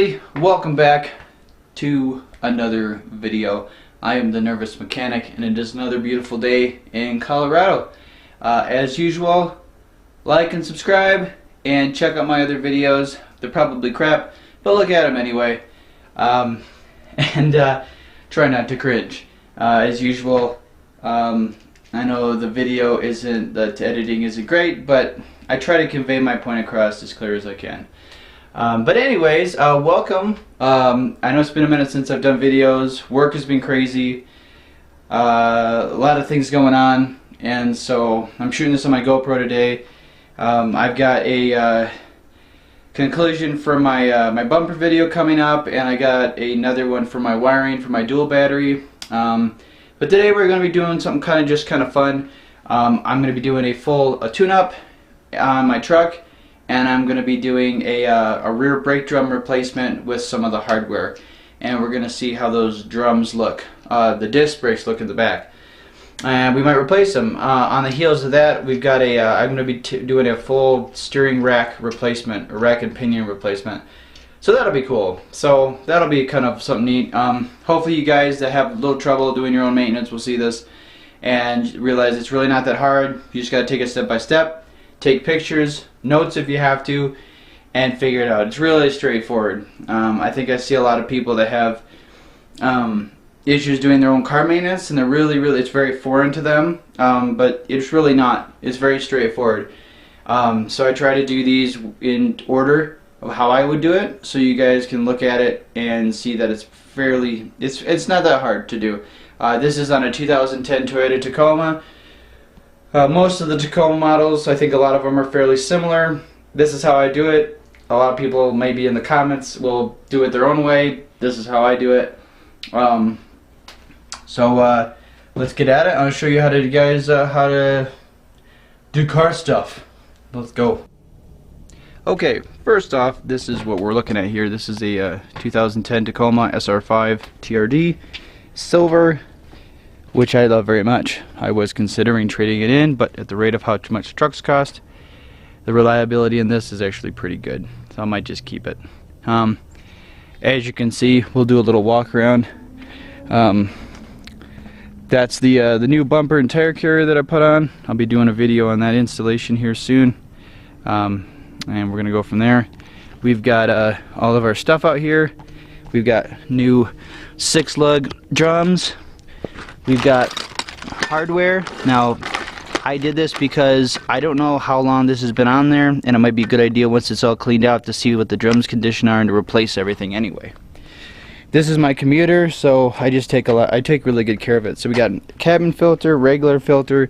everybody, welcome back to another video. I am the Nervous Mechanic and it is another beautiful day in Colorado. As usual, like and subscribe and check out my other videos. They're probably crap, but look at them anyway. And try not to cringe. As usual, I know the video isn't, the editing isn't great, but I try to convey my point across as clear as I can. But anyways, welcome. I know it's been a minute since I've done videos. Work has been crazy. A lot of things going on, and so I'm shooting this on my GoPro today. I've got a conclusion for my my bumper video coming up, and I got another one for my wiring for my dual battery. But today we're going to be doing something kind of fun. I'm going to be doing a full tune-up on my truck. And I'm going to be doing a rear brake drum replacement with some of the hardware, and we're going to see how those drums look, the disc brakes look in the back, and we might replace them. On the heels of that, we've got I'm going to be doing a full steering rack replacement, a rack and pinion replacement, so that'll be cool. So that'll be kind of something neat. Hopefully you guys that have a little trouble doing your own maintenance will see this and realize it's really not that hard. You just got to take it step by step. Take pictures, notes if you have to, and figure it out. It's really straightforward. I think I see a lot of people that have issues doing their own car maintenance, and they're really, it's very foreign to them, but it's really not. It's very straightforward. So I try to do these in order of how I would do it, so you guys can look at it and see that it's fairly, it's not that hard to do. This is on a 2010 Toyota Tacoma. Most of the Tacoma models, I think a lot of them are fairly similar. This is how I do it. A lot of people maybe in the comments will do it their own way. This is how I do it. So let's get at it. I'll show you how to how to do car stuff. Let's go. Okay, first off, this is what we're looking at here. This is a 2010 Tacoma SR5 TRD silver, which I love very much. I was considering trading it in, but at the rate of how much trucks cost, the reliability in this is actually pretty good, so I might just keep it. As you can see, we'll do a little walk around. That's the new bumper and tire carrier that I put on. I'll be doing a video on that installation here soon, and we're gonna go from there. We've got all of our stuff out here. We've got new 6-lug drums. We've got hardware. Now, I did this because I don't know how long this has been on there, and it might be a good idea once it's all cleaned out to see what the drums condition are and to replace everything anyway. This is my commuter, so I just take I take really good care of it. So we got cabin filter, regular filter.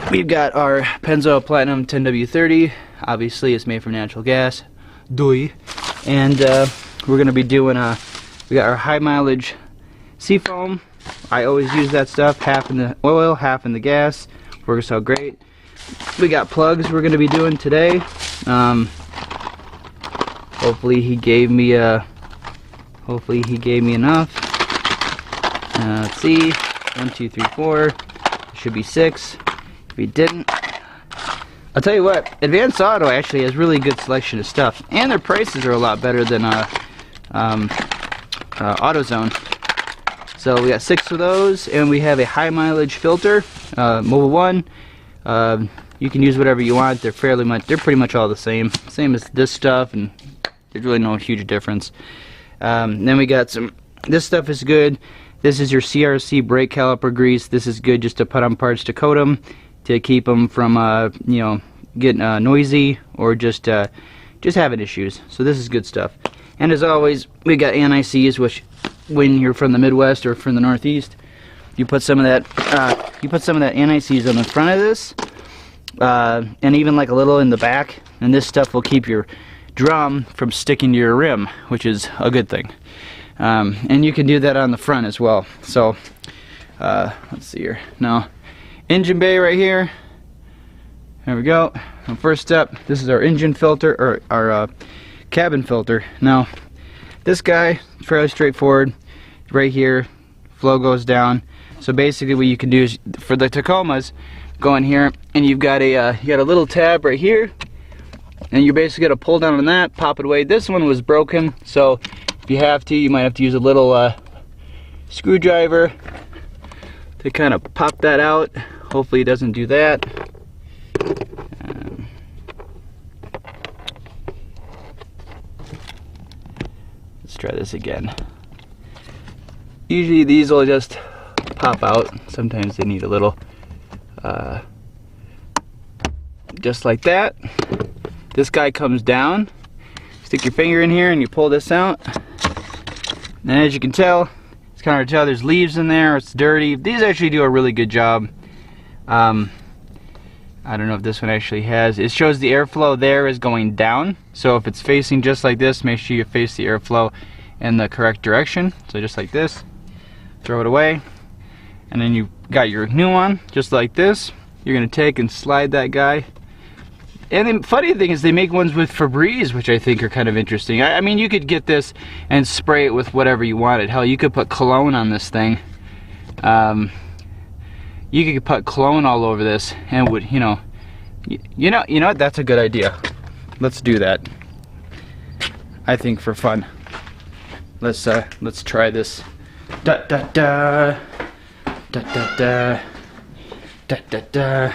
We've got our Pennzoil Platinum 10W30. Obviously, it's made from natural gas. DOIING. And we're going to be doing we got our high mileage seafoam. I always use that stuff, half in the oil, half in the gas. Works out great. We got plugs we're going to be doing today. Hopefully he gave me enough. Let's see, 1, 2, 3, 4. Should be 6. If he didn't, I'll tell you what. Advanced Auto actually has really good selection of stuff, and their prices are a lot better than AutoZone. So we got 6 of those, and we have a high mileage filter, Mobile One. You can use whatever you want. They're pretty much all the same as this stuff, and there's really no huge difference. Then we got this stuff is good. This is your CRC brake caliper grease. This is good just to put on parts to coat them, to keep them from you know, getting noisy or just having issues. So this is good stuff. And as always, we got anti-seize, which when you're from the Midwest or from the Northeast, you put some of that anti-seize on the front of this, and even like a little in the back, and this stuff will keep your drum from sticking to your rim, which is a good thing. And you can do that on the front as well. So let's see here. Now, engine bay right here. There we go. Now, first step, this is our engine filter, or our cabin filter. Now, this guy is fairly straightforward. Right here, flow goes down. So basically, what you can do is, for the Tacomas, go in here, and you've got a little tab right here, and you're basically gonna pull down on that, pop it away. This one was broken, so if you have to, you might have to use a little screwdriver to kind of pop that out. Hopefully it doesn't do that. Let's try this again. Usually these will just pop out. Sometimes they need a little, just like that. This guy comes down. Stick your finger in here and you pull this out. And as you can tell, it's kind of hard to tell, there's leaves in there, it's dirty. These actually do a really good job. I don't know if this one actually has. It shows the airflow there is going down. So if it's facing just like this, make sure you face the airflow in the correct direction. So just like this, throw it away. And then you got your new one, just like this. You're gonna take and slide that guy. And the funny thing is they make ones with Febreze, which I think are kind of interesting. I mean, you could get this and spray it with whatever you wanted. Hell, you could put cologne on this thing. You could put cologne all over this, and would, you know what? That's a good idea. Let's do that. I think for fun. Let's try this. Da da da da da da da da da.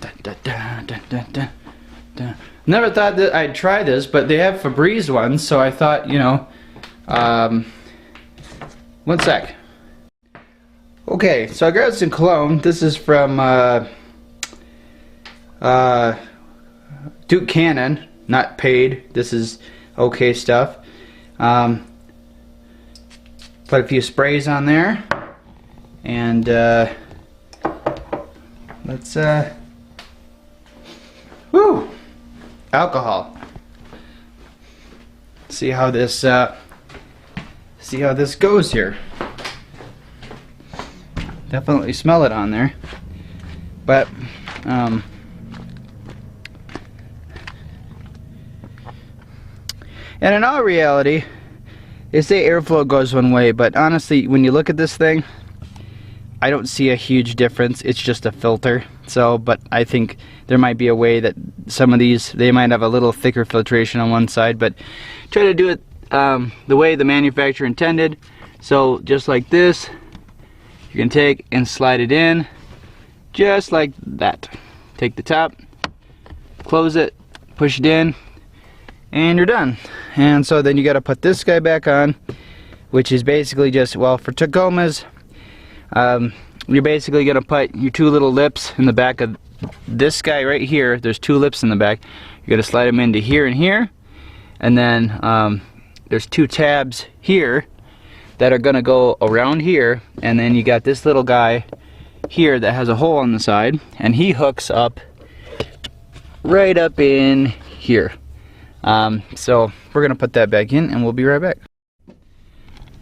Da, da, da, da, da, da. Never thought that I'd try this, but they have Febreze ones, so I thought, you know, one sec. Okay, so I grabbed some cologne. This is from Duke Cannon, not paid. This is okay stuff. Put a few sprays on there, and let's woo! Alcohol. See how this goes here. Definitely smell it on there, but and in all reality, they say airflow goes one way, but honestly, when you look at this thing, I don't see a huge difference. It's just a filter. So, but I think there might be a way that some of these, they might have a little thicker filtration on one side, but try to do it the way the manufacturer intended. So just like this, you can take and slide it in just like that. Take the top, close it, push it in, and you're done. And so then you got to put this guy back on, which is basically just, well, for Tacomas, you're basically going to put your two little lips in the back of this guy right here. There's two lips in the back. You're going to slide them into here and here. And then there's two tabs here that are going to go around here. And then you got this little guy here that has a hole on the side. And he hooks up right up in here. So we're going to put that back in and we'll be right back.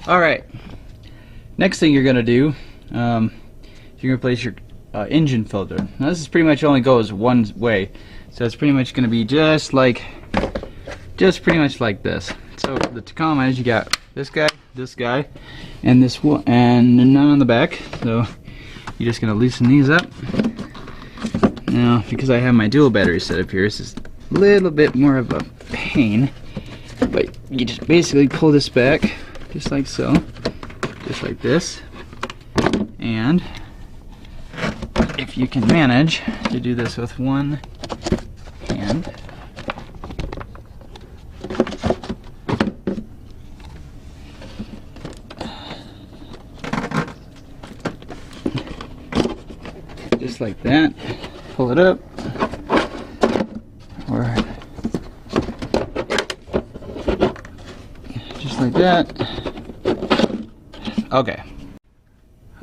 Alright. Next thing you're going to do, you're going to place your engine filter. Now this is pretty much only goes one way, so it's pretty much going to be just pretty much like this. So the Tacoma is, you got this guy, and this one, and none on the back. So you're just going to loosen these up. Now, because I have my dual battery set up here, this is a little bit more of a pain, but you just basically pull this back, just like so, just like this. And if you can manage to do this with one hand, just like that, pull it up, or just like that.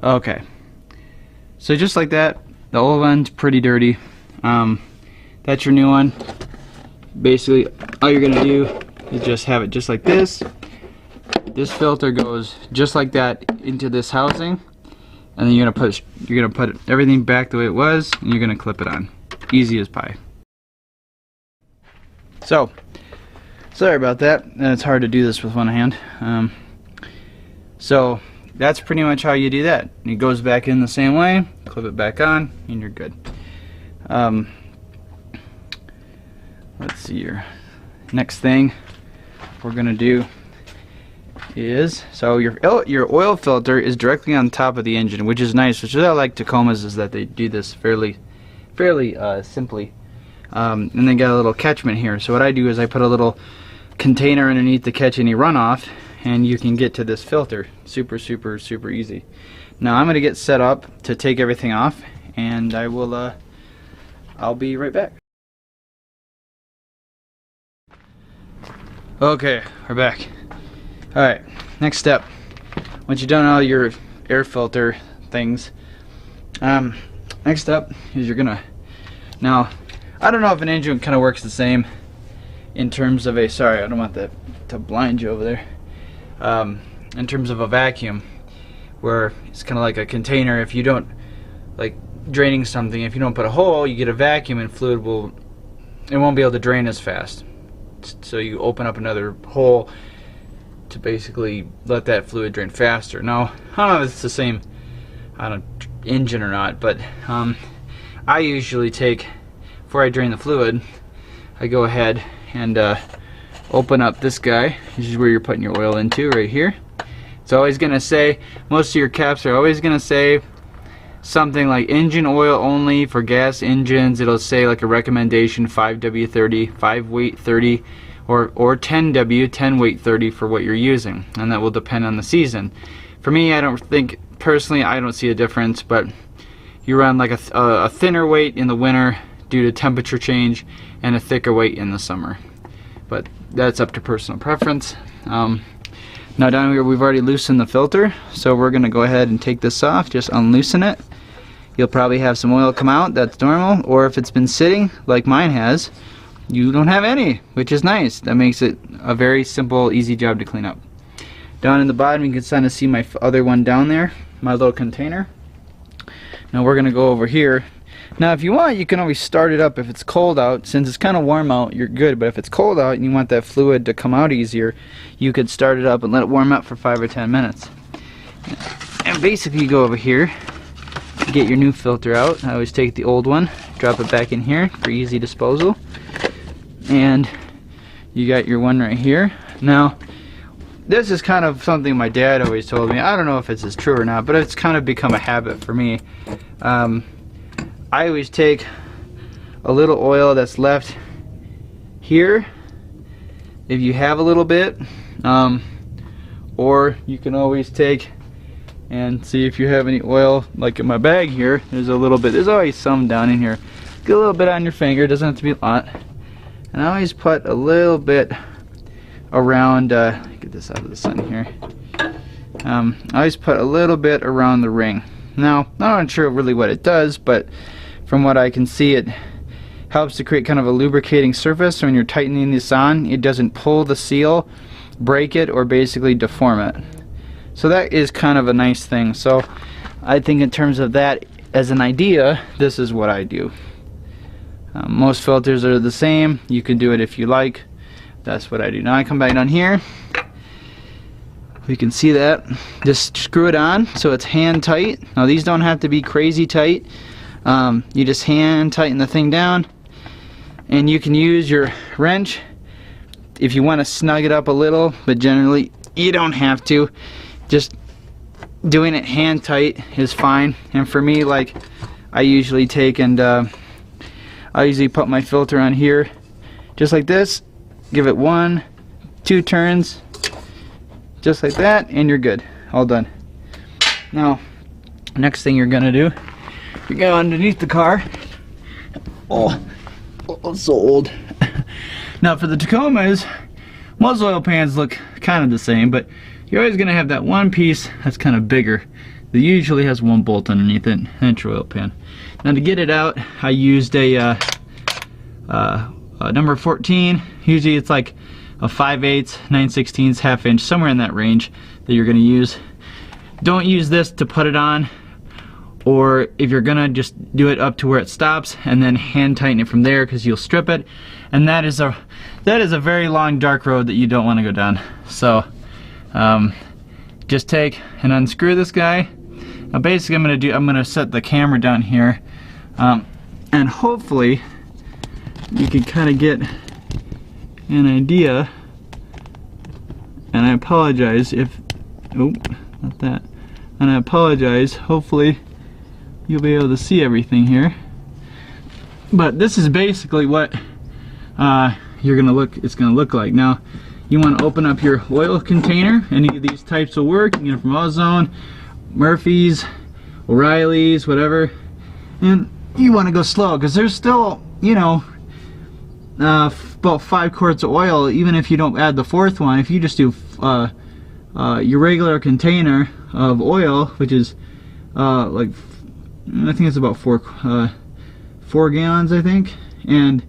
Okay, so just like that. The old one's pretty dirty. That's your new one. Basically, all you're gonna do is just have it just like this. This filter goes just like that into this housing, and then you're gonna put everything back the way it was, and you're gonna clip it on. Easy as pie. So, sorry about that. It's hard to do this with one hand. So that's pretty much how you do that. It goes back in the same way, clip it back on, and you're good. let's see here. Next thing we're gonna do is, so your oil filter is directly on top of the engine, which is nice. Which is what I like Tacomas, is that they do this fairly simply. And they got a little catchment here. So what I do is I put a little container underneath to catch any runoff, and you can get to this filter super easy. Now I'm gonna get set up to take everything off, and I will I'll be right back. Okay, we're back. Alright, next step. Once you've done all your air filter things, next up is you're gonna, now I don't know if an engine kind of works the same in terms of a, sorry, I don't want that to blind you over there, in terms of a vacuum, where it's kind of like a container. If you don't, like draining something, if you don't put a hole, you get a vacuum and fluid won't be able to drain as fast. So you open up another hole to basically let that fluid drain faster. Now, I don't know if it's the same on an engine or not, but I usually take, before I drain the fluid, I go ahead and open up this guy. This is where you're putting your oil into, right here. It's always gonna say, most of your caps are always gonna say something like engine oil only for gas engines. It'll say like a recommendation 5W30, 5 weight 30, or 10W, 10 weight 30 for what you're using, and that will depend on the season. For me, I don't think, personally, I don't see a difference, but you run like a thinner weight in the winter due to temperature change, and a thicker weight in the summer. But that's up to personal preference. Now down here we've already loosened the filter, so we're gonna go ahead and take this off, just unloosen it. You'll probably have some oil come out, that's normal, or if it's been sitting like mine has, you don't have any, which is nice. That makes it a very simple, easy job to clean up. Down in the bottom you can kind of see my other one down there, my little container. Now we're gonna go over here. Now if you want, you can always start it up if it's cold out. Since it's kind of warm out, you're good, but if it's cold out and you want that fluid to come out easier, you could start it up and let it warm up for 5 or 10 minutes. And basically you go over here, get your new filter out. I always take the old one, drop it back in here for easy disposal. And you got your one right here. Now this is kind of something my dad always told me. I don't know if it's as true or not, but it's kind of become a habit for me. I always take a little oil that's left here, if you have a little bit, or you can always take and see if you have any oil. Like in my bag here, there's a little bit, there's always some down in here. Get a little bit on your finger, doesn't have to be a lot. And I always put a little bit around, get this out of the sun here. I always put a little bit around the ring. Now, I'm not sure really what it does, but from what I can see, it helps to create kind of a lubricating surface. So when you're tightening this on, it doesn't pull the seal, break it, or basically deform it. So that is kind of a nice thing. So I think in terms of that as an idea, this is what I do. Most filters are the same. You can do it if you like. That's what I do. Now I come back down here. We can see that. Just screw it on so it's hand tight. Now these don't have to be crazy tight. You just hand tighten the thing down, and you can use your wrench if you want to snug it up a little, but generally you don't have to. Just doing it hand tight is fine. And for me, like, I usually take and I usually put my filter on here just like this, give it 1, 2 turns, just like that, and you're good. All done. Now, next thing you're gonna do, you go underneath the car. Oh, it's so old. Now for the Tacomas, most oil pans look kind of the same, but you're always gonna have that one piece that's kind of bigger. That usually has one bolt underneath it, and it's your oil pan. Now to get it out, I used a number 14. Usually it's like a 5/8, 9/16, ½ inch, somewhere in that range that you're gonna use. Don't use this to put it on, or if you're gonna, just do it up to where it stops and then hand tighten it from there, because you'll strip it, and that is a very long dark road that you don't want to go down. So just take and unscrew this guy. Now basically I'm gonna set the camera down here, and hopefully you can kind of get an idea, and I apologize if, oh, not that, and I apologize, hopefully you'll be able to see everything here. But this is basically what it's gonna look like. Now, you want to open up your oil container. Any of these types will work. You can get it from AutoZone, Murphy's, O'Reilly's, whatever. And you want to go slow because there's still, you know, about 5 quarts of oil, even if you don't add the 4th one. If you just do your regular container of oil, which is like, I think it's about 4 gallons, I think, and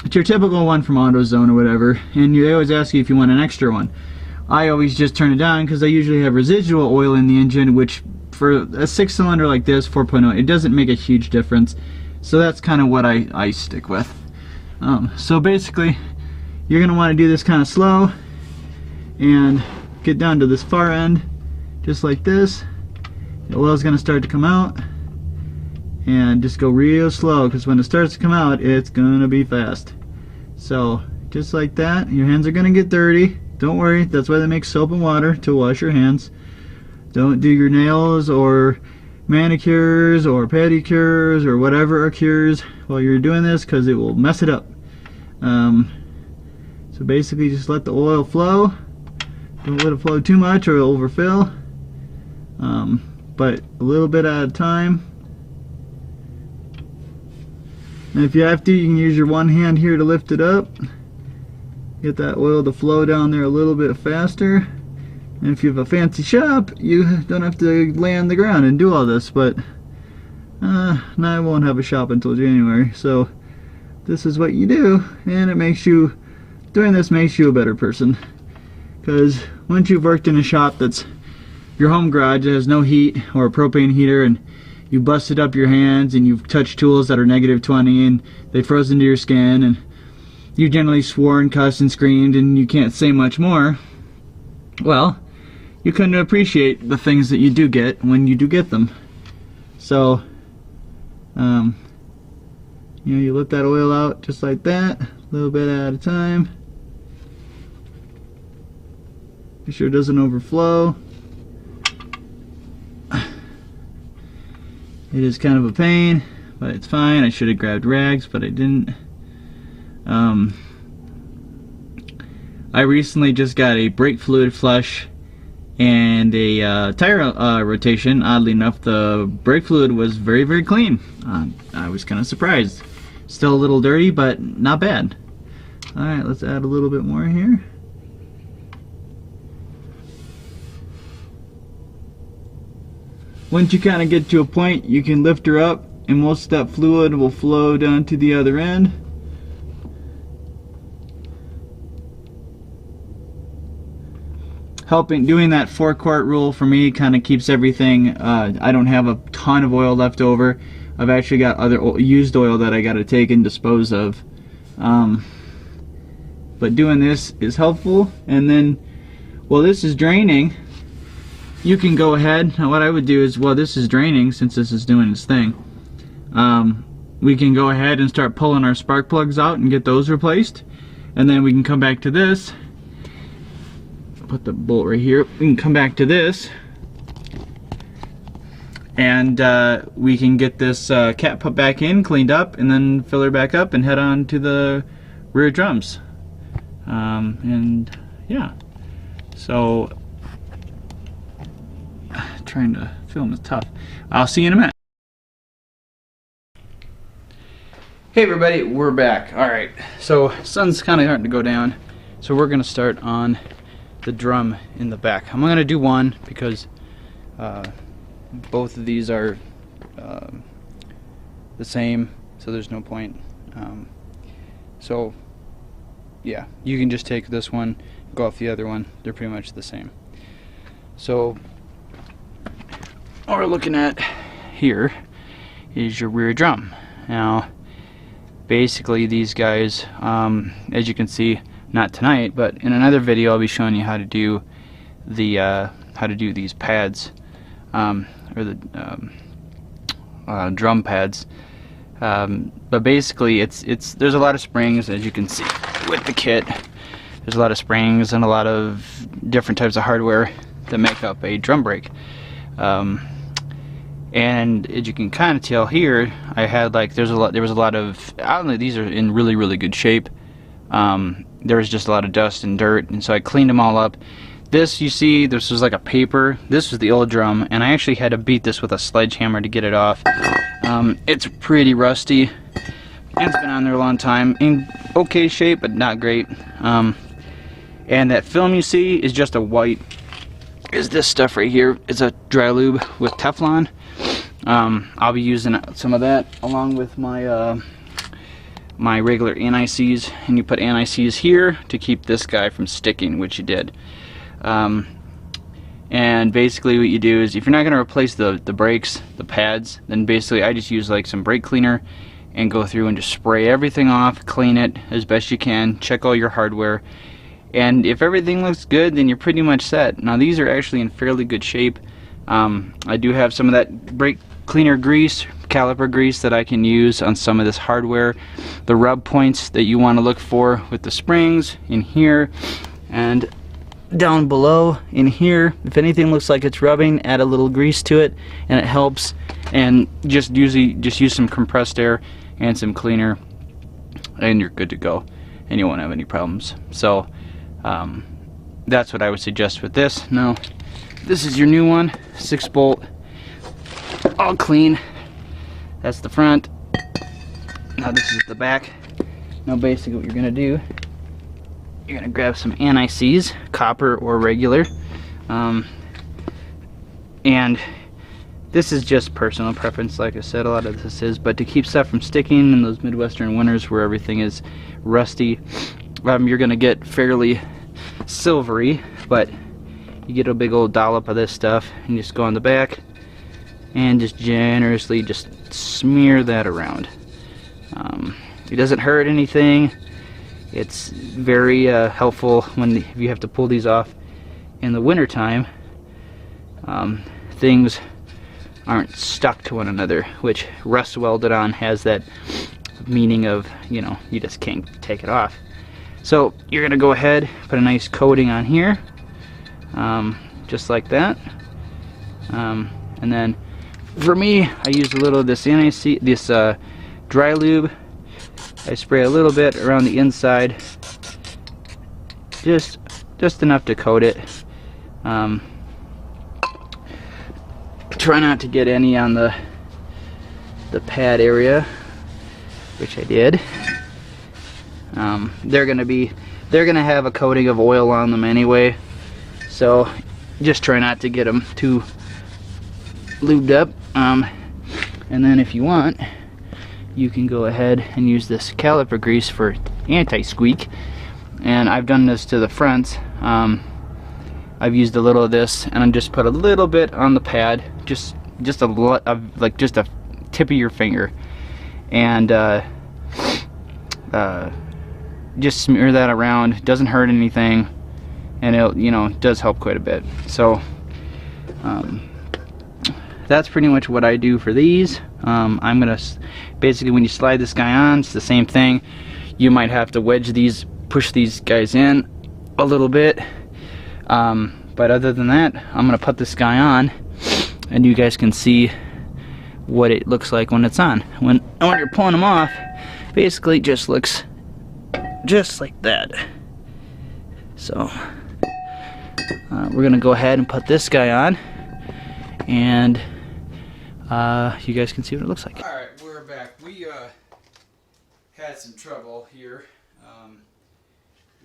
it's your typical one from AutoZone or whatever, and they always ask you if you want an extra one. I always just turn it down because I usually have residual oil in the engine, which for a 6-cylinder like this, 4.0, it doesn't make a huge difference. So that's kind of what I stick with. So basically, you're going to want to do this kind of slow and get down to this far end, just like this. The oil is going to start to come out, and just go real slow, because when it starts to come out, it's going to be fast. So just like that. Your hands are going to get dirty. Don't worry, that's why they make soap and water, to wash your hands. Don't do your nails or manicures or pedicures or whatever are cures while you're doing this, because it will mess it up. So basically just let the oil flow. Don't let it flow too much or it'll overfill. But a little bit at a time. And if you have to, you can use your one hand here to lift it up. Get that oil to flow down there a little bit faster. And if you have a fancy shop, you don't have to lay on the ground and do all this. But now I won't have a shop until January. So this is what you do, and it makes you, doing this makes you a better person. Because once you've worked in a shop that's your home garage that has no heat or a propane heater, and you busted up your hands and you've touched tools that are -20 and they froze into your skin, and you generally swore and cussed and screamed and you can't say much more, well, you couldn't appreciate the things that you do get when you do get them. So you know, you let that oil out just like that, a little bit at a time. Be sure it doesn't overflow. It is kind of a pain, but it's fine. I should have grabbed rags, but I didn't. I recently just got a brake fluid flush and a tire rotation. Oddly enough, the brake fluid was very, very clean. I was kind of surprised. Still a little dirty, but not bad. Alright, let's add a little bit more here. Once you kind of get to a point, you can lift her up, and most of that fluid will flow down to the other end. Doing that 4-quart rule for me kind of keeps everything. I don't have a ton of oil left over. I've actually got other used oil that I got to take and dispose of. But doing this is helpful. And then, while this is draining, you can go ahead. Now what I would do is, while this is draining, since this is doing its thing, we can go ahead and start pulling our spark plugs out and get those replaced. And then we can come back to this. Put the bolt right here. We can come back to this, and we can get this cap put back in, cleaned up, and then fill her back up and head on to the rear drums. And yeah, so trying to film is tough. I'll see you in a minute. Hey everybody, we're back. Alright, so sun's kind of starting to go down, so we're going to start on the drum in the back. I'm going to do one because both of these are the same, so there's no point. So yeah, you can just take this one, go off the other one. They're pretty much the same. So what we're looking at here is your rear drum. Now basically these guys, as you can see, not tonight, but in another video I'll be showing you how to do the these pads, or the drum pads. But basically there's a lot of springs, as you can see. with the kit. There's a lot of springs and a lot of different types of hardware that make up a drum brake. And as you can kind of tell here, I had like there was a lot of, I don't know, these are in really good shape. There was just a lot of dust and dirt, and so I cleaned them all up. This, you see, this was like a paper. This was the old drum, and I actually had to beat this with a sledgehammer to get it off. It's pretty rusty, and it's been on there a long time. In okay shape, but not great. And that film you see is just a white, is this stuff right here. It's a dry lube with Teflon. I'll be using some of that along with my my regular anti-seize, and you put anti-seize here to keep this guy from sticking, which you did. And basically what you do is, if you're not going to replace the brakes, the pads, then basically I just use like some brake cleaner and go through and just spray everything off, clean it as best you can, check all your hardware, and if everything looks good, then you're pretty much set. Now these are actually in fairly good shape. I do have some of that brake cleaner grease, caliper grease, that I can use on some of this hardware. The rub points that you want to look for with the springs in here and down below in here, if anything looks like it's rubbing, add a little grease to it and it helps. And just use some compressed air and some cleaner and you're good to go, and you won't have any problems. So that's what I would suggest with this. Now this is your new one, 6-bolt, all clean. That's the front. Now this is the back. Now basically what you're gonna do, you're gonna grab some anti-seize, copper or regular, and this is just personal preference, like I said, a lot of this is, but to keep stuff from sticking in those Midwestern winters where everything is rusty, you're gonna get fairly silvery, but you get a big old dollop of this stuff and just go on the back and just generously just smear that around. It doesn't hurt anything. It's very helpful if you have to pull these off in the winter time. Things aren't stuck to one another, which rust welded on has that meaning of, you know, you just can't take it off. So you're gonna go ahead, put a nice coating on here, just like that, and then for me, I use a little of this dry lube. I spray a little bit around the inside, just enough to coat it. Try not to get any on the pad area, which I did. They're gonna have a coating of oil on them anyway, so just try not to get them too lubed up. And then if you want, you can go ahead and use this caliper grease for anti-squeak, and I've done this to the fronts. I've used a little of this and I just put a little bit on the pad, just a lot of, like, just a tip of your finger, and just smear that around. It doesn't hurt anything, and it does help quite a bit. So that's pretty much what I do for these. I'm gonna basically, when you slide this guy on, it's the same thing. You might have to push these guys in a little bit, but other than that, I'm gonna put this guy on and you guys can see what it looks like when it's on. When you're pulling them off, basically it just looks just like that. So we're gonna go ahead and put this guy on, and you guys can see what it looks like. Alright, we're back. We had some trouble here.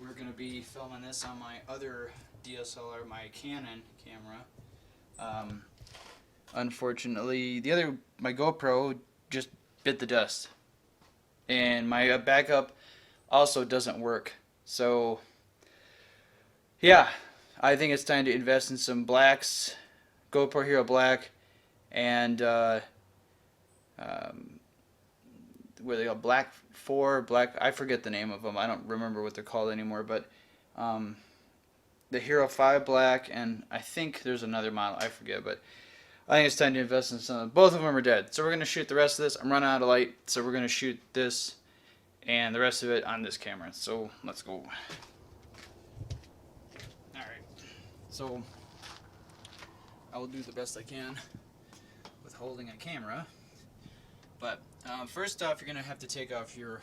We're going to be filming this on my other DSLR, my Canon camera. Unfortunately, my GoPro just bit the dust, and my backup also doesn't work. So yeah, I think it's time to invest in some blacks, GoPro Hero Black, and where they go, Black 4, Black, I forget the name of them, I don't remember what they're called anymore, but the Hero 5 Black, and I think there's another model, I forget, but I think it's time to invest in some. Both of them are dead, so we're going to shoot the rest of this. I'm running out of light, so we're going to shoot this and the rest of it on this camera. So let's go. Alright, so I will do the best I can with holding a camera, but first off, you're going to have to take off your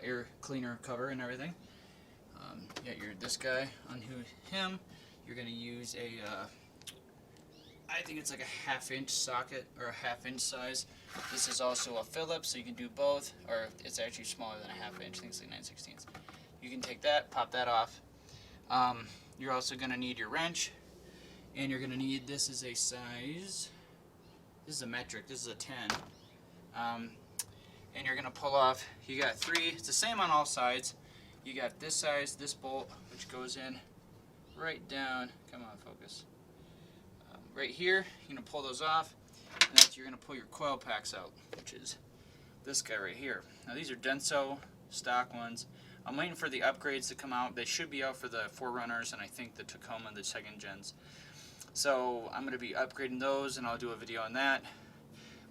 air cleaner cover and everything. You got this guy on him. You're going to use a I think it's like a 1/2 inch socket, or a 1/2 inch size. This is also a Phillips, so you can do both, or it's actually smaller than a 1/2 inch. I think it's like 9/16. You can take that, pop that off. You're also going to need your wrench, and you're going to need, this is a size, this is a metric, this is a 10. And you're going to pull off, you got 3, it's the same on all sides. You got this size, this bolt, which goes in right down, come on focus, right here. You're going to pull those off, and that's, you're going to pull your coil packs out, which is this guy right here. Now these are Denso stock ones. I'm waiting for the upgrades to come out. They should be out for the 4Runners and I think the Tacoma and the 2nd gens. So I'm going to be upgrading those, and I'll do a video on that.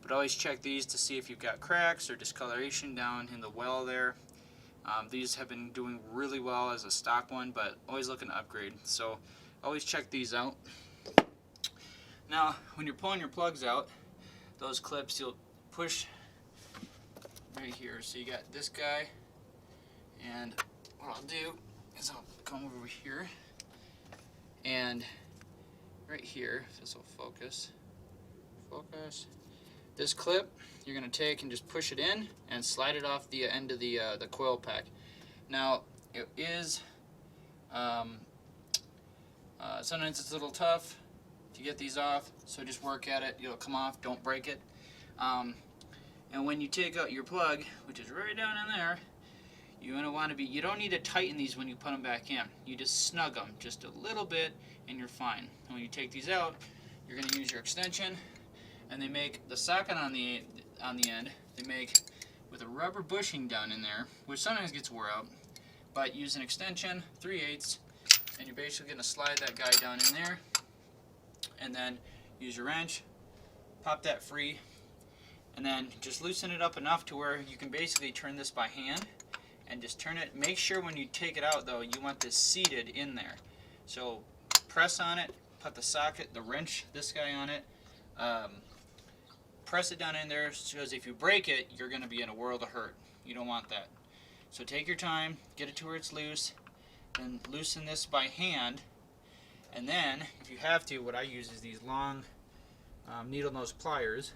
But always check these to see if you've got cracks or discoloration down in the well there. These have been doing really well as a stock one, but always looking to upgrade. So always check these out. Now, when you're pulling your plugs out, those clips you'll push right here. So you got this guy, and what I'll do is I'll come over here, and right here, if this will focus, this clip you're going to take and just push it in and slide it off the end of the coil pack. Now, it is, sometimes it's a little tough to get these off, so just work at it. It'll come off, don't break it. And when you take out your plug, which is right down in there, you're going to want to be, you don't need to tighten these when you put them back in. You just snug them just a little bit and you're fine. And when you take these out, you're going to use your extension, and they make the socket on the end, they make with a rubber bushing down in there, which sometimes gets wore out, but use an extension, 3/8, and you're basically going to slide that guy down in there, and then use your wrench, pop that free, and then just loosen it up enough to where you can basically turn this by hand and just turn it. Make sure when you take it out though, you want this seated in there. So press on it, put the socket, the wrench, this guy on it, press it down in there, because if you break it, you're going to be in a world of hurt. You don't want that. So take your time, get it to where it's loose, then loosen this by hand, and then if you have to, what I use is these long needle nose pliers.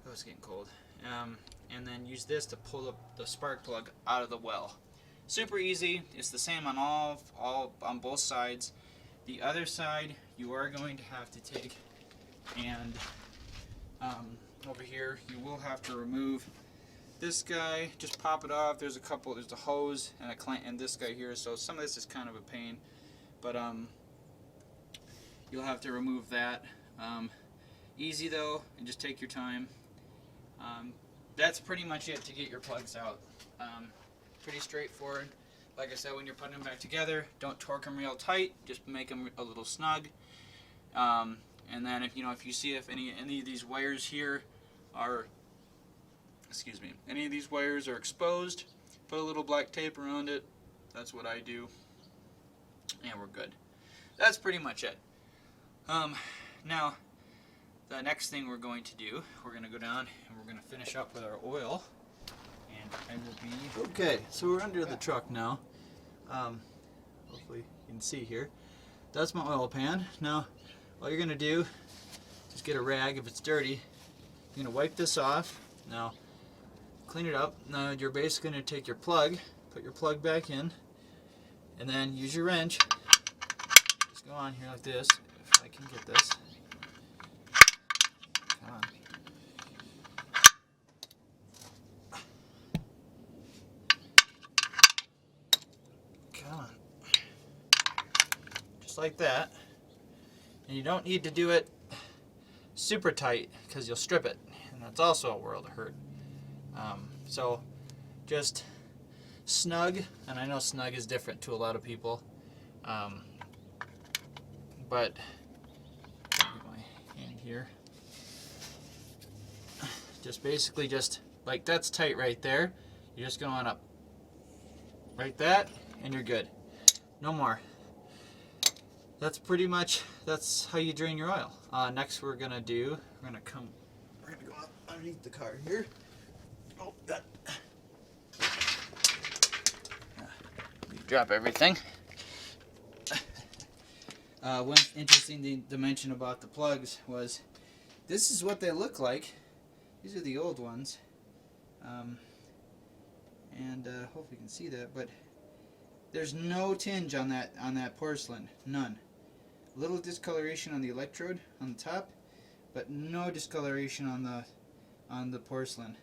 Oh, it's getting cold. And then use this to pull up the spark plug out of the well. Super easy. It's the same on on both sides. The other side, you are going to have to take and over here, you will have to remove this guy. Just pop it off. There's a hose and a clamp, and this guy here. So some of this is kind of a pain, but you'll have to remove that. Easy though, and just take your time. That's pretty much it to get your plugs out. Pretty straightforward. Like I said, when you're putting them back together, don't torque them real tight. Just make them a little snug. And then if you see if any of these wires here are, any of these wires are exposed, put a little black tape around it. That's what I do, and we're good. That's pretty much it. Now, the next thing we're going to do, we're going to go down and we're going to finish up with our oil, and I will be okay. So we're under the truck now. Hopefully you can see here. That's my oil pan. Now, all you're going to do, just get a rag if it's dirty. You're going to wipe this off. Now, clean it up. Now you're basically going to take your plug, put your plug back in, and then use your wrench. Just go on here like this, if I can get this. Come on. Come on. Just like that. And you don't need to do it super tight because you'll strip it, and that's also a world of hurt. So just snug, and I know snug is different to a lot of people, but get my hand here. Just basically just like that's tight right there. You're just going up like that, and you're good. No more. That's pretty much, that's how you drain your oil. Next we're gonna go up underneath the car here. Oh, that. Drop everything. One interesting thing to mention about the plugs was, this is what they look like. These are the old ones. Hopefully you can see that, but there's no tinge on that porcelain, none. A little discoloration on the electrode on the top, but no discoloration on the porcelain,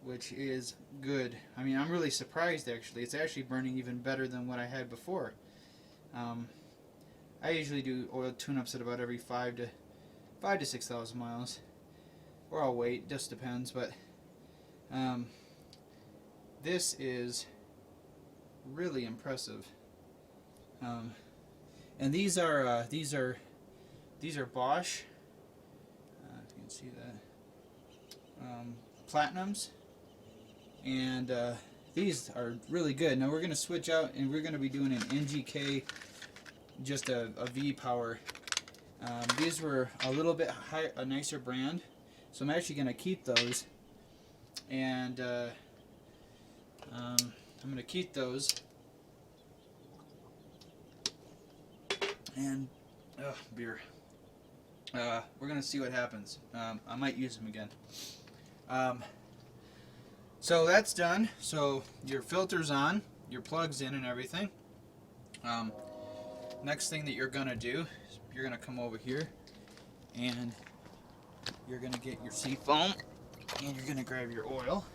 which is good. I mean, I'm really surprised actually. It's actually burning even better than what I had before. I usually do oil tune-ups at about every 5,000 to 6,000 miles, or I'll wait. Just depends. But this is really impressive. And these are Bosch. If you can see that, platinums, and these are really good. Now we're going to switch out, and we're going to be doing an NGK, just a V power. These were a little bit higher, a nicer brand, so I'm actually going to keep those, and I'm going to keep those. And beer. We're gonna see what happens. I might use them again. So that's done. So your filter's on, your plug's in, and everything. Next thing that you're gonna do is you're gonna come over here, and you're gonna get your seafoam, and you're gonna grab your oil.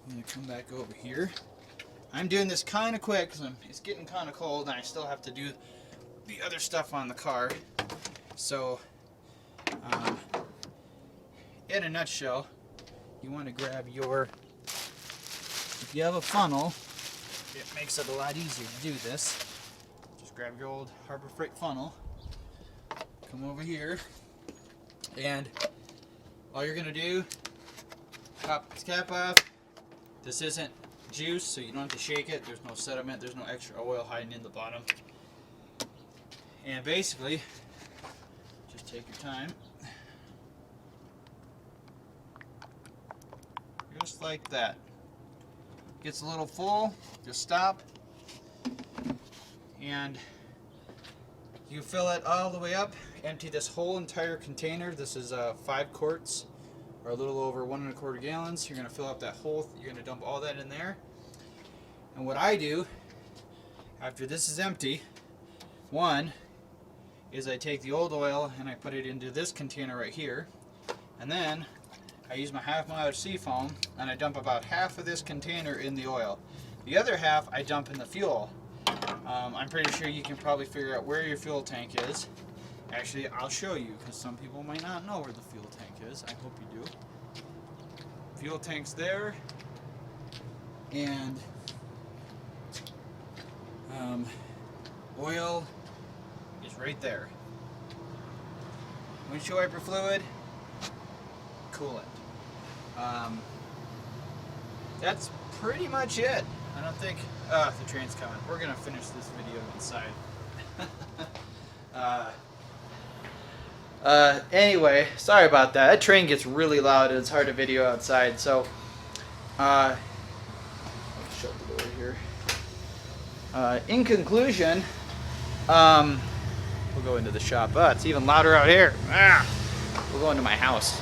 I'm gonna come back over here. I'm doing this kind of quick because it's getting kind of cold, and I still have to do the other stuff on the car. So in a nutshell, you want to grab your, if you have a funnel, it makes it a lot easier to do this. Just grab your old Harbor Freight funnel, come over here, and all you're gonna do, pop the cap off. This isn't juice, so you don't have to shake it. There's no sediment, there's no extra oil hiding in the bottom. And basically, just take your time, just like that. Gets a little full, just stop, and you fill it all the way up. Empty this whole entire container. This is 5 quarts, or a little over 1 1/4 gallons. You're going to fill up that whole, you're going to dump all that in there. And what I do, after this is empty, one, is I take the old oil and I put it into this container right here, and then I use my half-mileage seafoam and I dump about half of this container in the oil. The other half I dump in the fuel. I'm pretty sure you can probably figure out where your fuel tank is. Actually, I'll show you, because some people might not know where the fuel tank is. I hope you do. Fuel tank's there, and oil is right there. Windshield wiper fluid, coolant. That's pretty much it. I don't think, the train's coming. We're gonna finish this video inside. Anyway, sorry about that. That train gets really loud and it's hard to video outside, so I'll shut the door here. In conclusion, we'll go into the shop. It's even louder out here. We'll go into my house.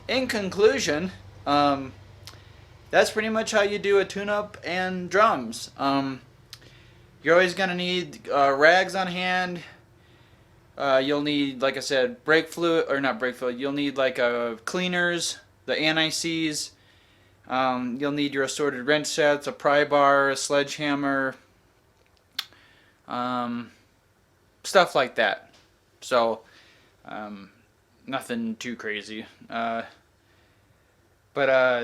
In conclusion, that's pretty much how you do a tune-up and drums. You're always going to need rags on hand. You'll need, like I said, brake fluid, or not brake fluid, you'll need like cleaners, the anti-seize. You'll need your assorted wrench sets, a pry bar, a sledgehammer, stuff like that. So, nothing too crazy. But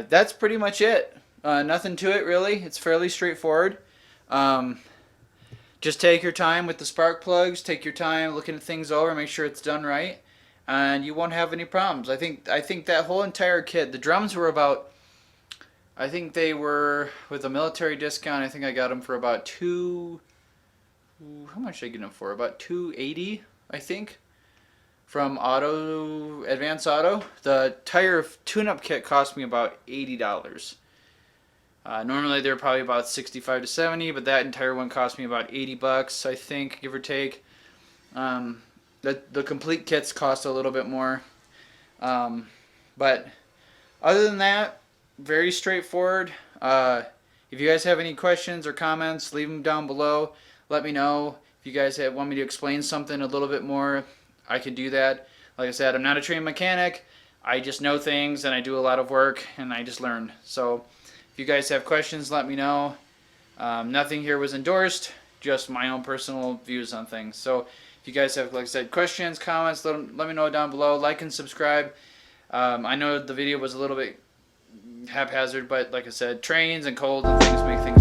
that's pretty much it. Nothing to it really. It's fairly straightforward. Just take your time with the spark plugs. Take your time looking at things over. Make sure it's done right. and you won't have any problems. I think that whole entire kit, the drums were about, I think they were, with a military discount, I think I got them for about how much did I get them for? About $280, I think, from Advance Auto. The tire tune-up kit cost me about $80. Normally they're probably about 65 to 70, but that entire one cost me about 80 bucks, I think, give or take. The complete kits cost a little bit more. But other than that, very straightforward. If you guys have any questions or comments, leave them down below. Let me know. If you guys want me to explain something a little bit more, I can do that. Like I said, I'm not a trained mechanic. I just know things, and I do a lot of work, and I just learn. So if you guys have questions, let me know. Nothing here was endorsed, just my own personal views on things. So if you guys have, like I said, questions, comments, let me know down below. Like and subscribe. I know the video was a little bit haphazard, but like I said, trains and cold and things make things